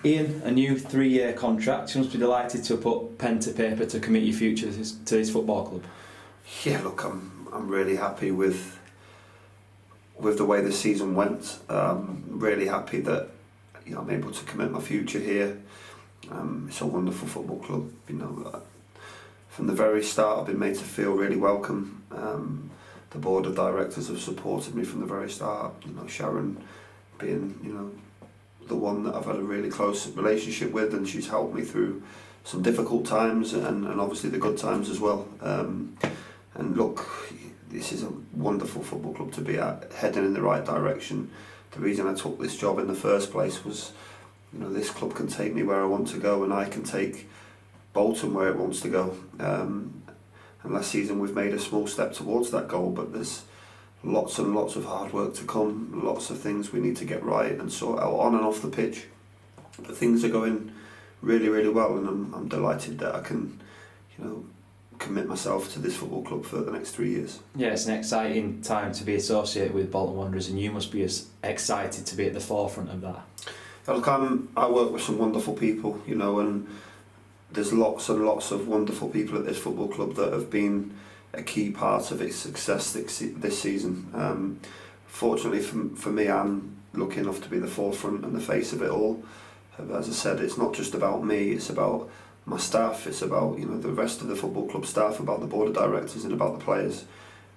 Ian, a new 3-year contract. You must be delighted to have put pen to paper to commit your future to this football club. Yeah, look, I'm really happy with the way the season went. Really happy that I'm able to commit my future here. It's a wonderful football club. From the very start, I've been made to feel really welcome. The board of directors have supported me from the very start. Sharon being the one that I've had a really close relationship with, and she's helped me through some difficult times and obviously the good times as well. And look, this is a wonderful football club to be at, heading in the right direction. The reason I took this job in the first place was, this club can take me where I want to go, and I can take Bolton where it wants to go. And last season we've made a small step towards that goal, but there's lots and lots of hard work to come, lots of things we need to get right and sort out on and off the pitch. But things are going really, really well, and I'm delighted that I can, commit myself to this football club for the next 3 years. Yeah, it's an exciting time to be associated with Bolton Wanderers, and you must be as excited to be at the forefront of that. Look, I work with some wonderful people, and there's lots and lots of wonderful people at this football club that have been a key part of its success this season. Fortunately for me, I'm lucky enough to be the forefront and the face of it all. As I said, it's not just about me, it's about my staff, it's about the rest of the football club staff, about the board of directors and about the players.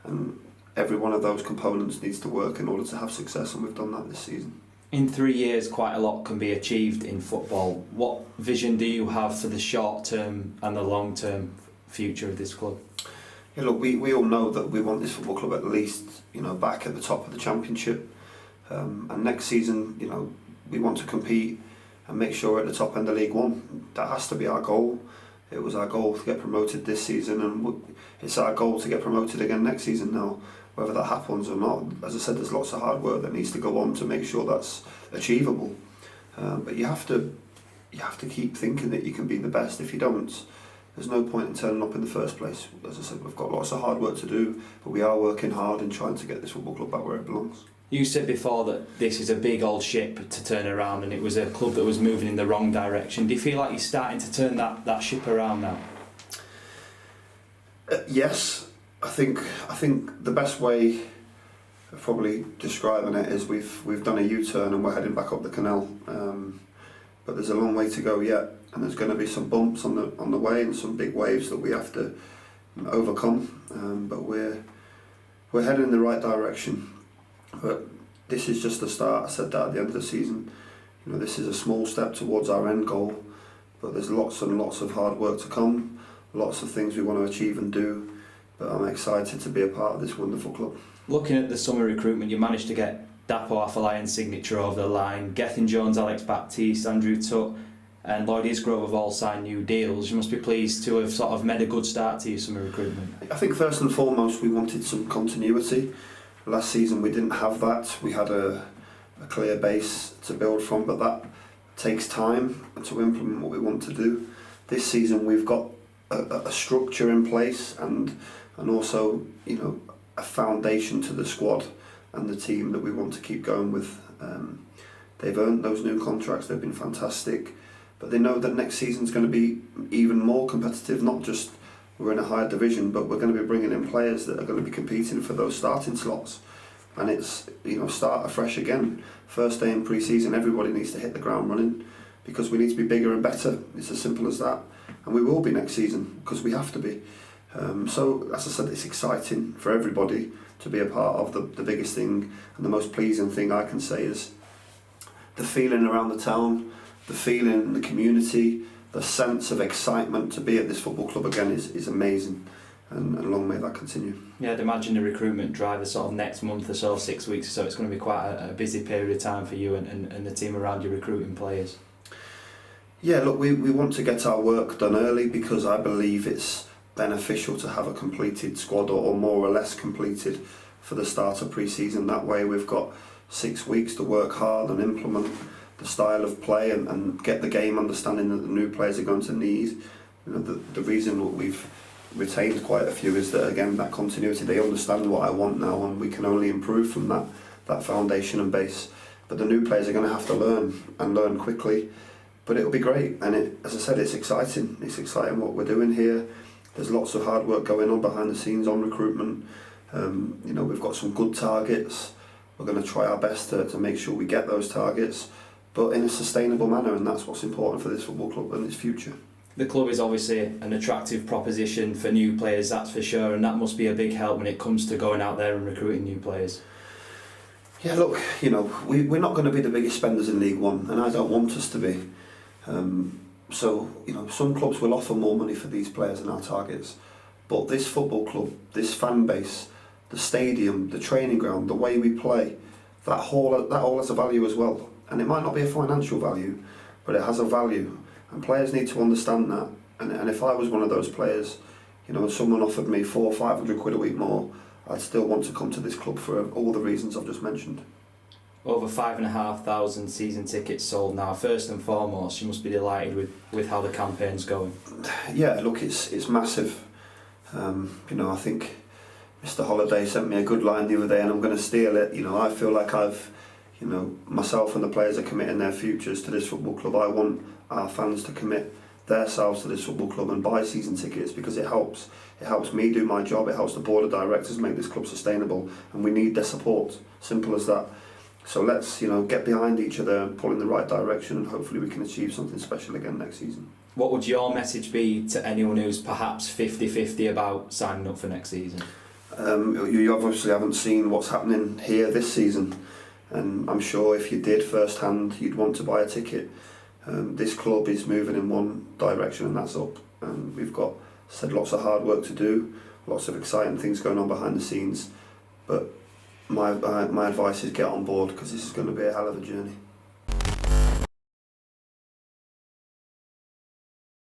And every one of those components needs to work in order to have success, and we've done that this season. In 3 years, quite a lot can be achieved in football. What vision do you have for the short term and the long term future of this club? Yeah, look, we all know that we want this football club at least back at the top of the championship, and next season we want to compete and make sure we're at the top end of League One. That has to be our goal. It was our goal to get promoted this season, and it's our goal to get promoted again next season. Now, whether that happens or not, as I said, there's lots of hard work that needs to go on to make sure that's achievable. But you have to keep thinking that you can be the best. If you don't, there's no point in turning up in the first place. As I said, we've got lots of hard work to do, but we are working hard in trying to get this football club back where it belongs. You said before that this is a big old ship to turn around, and it was a club that was moving in the wrong direction. Do you feel like you're starting to turn that ship around now? Yes, I think the best way of probably describing it is we've done a U-turn and we're heading back up the canal. But there's a long way to go yet, and there's going to be some bumps on the way and some big waves that we have to overcome. But we're heading in the right direction. But this is just the start. I said that at the end of the season. This is a small step towards our end goal, but there's lots and lots of hard work to come, lots of things we want to achieve and do. But I'm excited to be a part of this wonderful club. Looking at the summer recruitment, you managed to get Dapo Afolayan's signature over the line. Gethin Jones, Alex Baptiste, Andrew Tutt and Lloyd Isgrove have all signed new deals. You must be pleased to have sort of made a good start to your summer recruitment. I think first and foremost we wanted some continuity. Last season we didn't have that. We had a clear base to build from, but that takes time to implement what we want to do. This season we've got a structure in place and also a foundation to the squad and the team that we want to keep going with. They've earned those new contracts, they've been fantastic, but they know that next season's going to be even more competitive. Not just we're in a higher division, but we're going to be bringing in players that are going to be competing for those starting slots. And it's start afresh again. First day in pre-season, everybody needs to hit the ground running because we need to be bigger and better. It's as simple as that, and we will be next season because we have to be. So as I said, it's exciting for everybody to be a part of the biggest thing, and the most pleasing thing I can say is the feeling around the town, the feeling in the community, the sense of excitement to be at this football club again is amazing, and long may that continue. Yeah, I'd imagine the recruitment drive, the sort of next month or so, 6 weeks or so, it's going to be quite a busy period of time for you and the team around you recruiting players. Yeah, look, we want to get our work done early because I believe it's beneficial to have a completed squad or more or less completed for the start of pre-season. That way we've got 6 weeks to work hard and implement the style of play and get the game understanding that the new players are going to need. The reason that we've retained quite a few is that, again, that continuity, they understand what I want now, and we can only improve from that foundation and base. But the new players are going to have to learn quickly. But it'll be great, and as I said, it's exciting. It's exciting what we're doing here. There's lots of hard work going on behind the scenes on recruitment. We've got some good targets. We're going to try our best to make sure we get those targets, but in a sustainable manner, and that's what's important for this football club and its future. The club is obviously an attractive proposition for new players, that's for sure, and that must be a big help when it comes to going out there and recruiting new players. Yeah, look, we're not going to be the biggest spenders in League One, and I don't want us to be. Some clubs will offer more money for these players than our targets, but this football club, this fan base, the stadium, the training ground, the way we play, that all has a value as well. And it might not be a financial value, but it has a value, and players need to understand that. And if I was one of those players, and someone offered me 400 or 500 quid a week more, I'd still want to come to this club for all the reasons I've just mentioned. Over 5,500 season tickets sold now. First and foremost, you must be delighted with how the campaign's going. Yeah, look, it's massive. I think Mr. Holliday sent me a good line the other day, and I'm going to steal it. I feel like myself and the players are committing their futures to this football club. I want our fans to commit themselves to this football club and buy season tickets, because it helps. It helps me do my job. It helps the board of directors make this club sustainable, and we need their support. Simple as that. So let's get behind each other and pull in the right direction, and hopefully we can achieve something special again next season. What would your message be to anyone who's perhaps 50-50 about signing up for next season? You obviously haven't seen what's happening here this season, and I'm sure if you did firsthand, you'd want to buy a ticket. This club is moving in one direction, and that's up. And we've got lots of hard work to do, lots of exciting things going on behind the scenes. But my advice is get on board, because this is going to be a hell of a journey.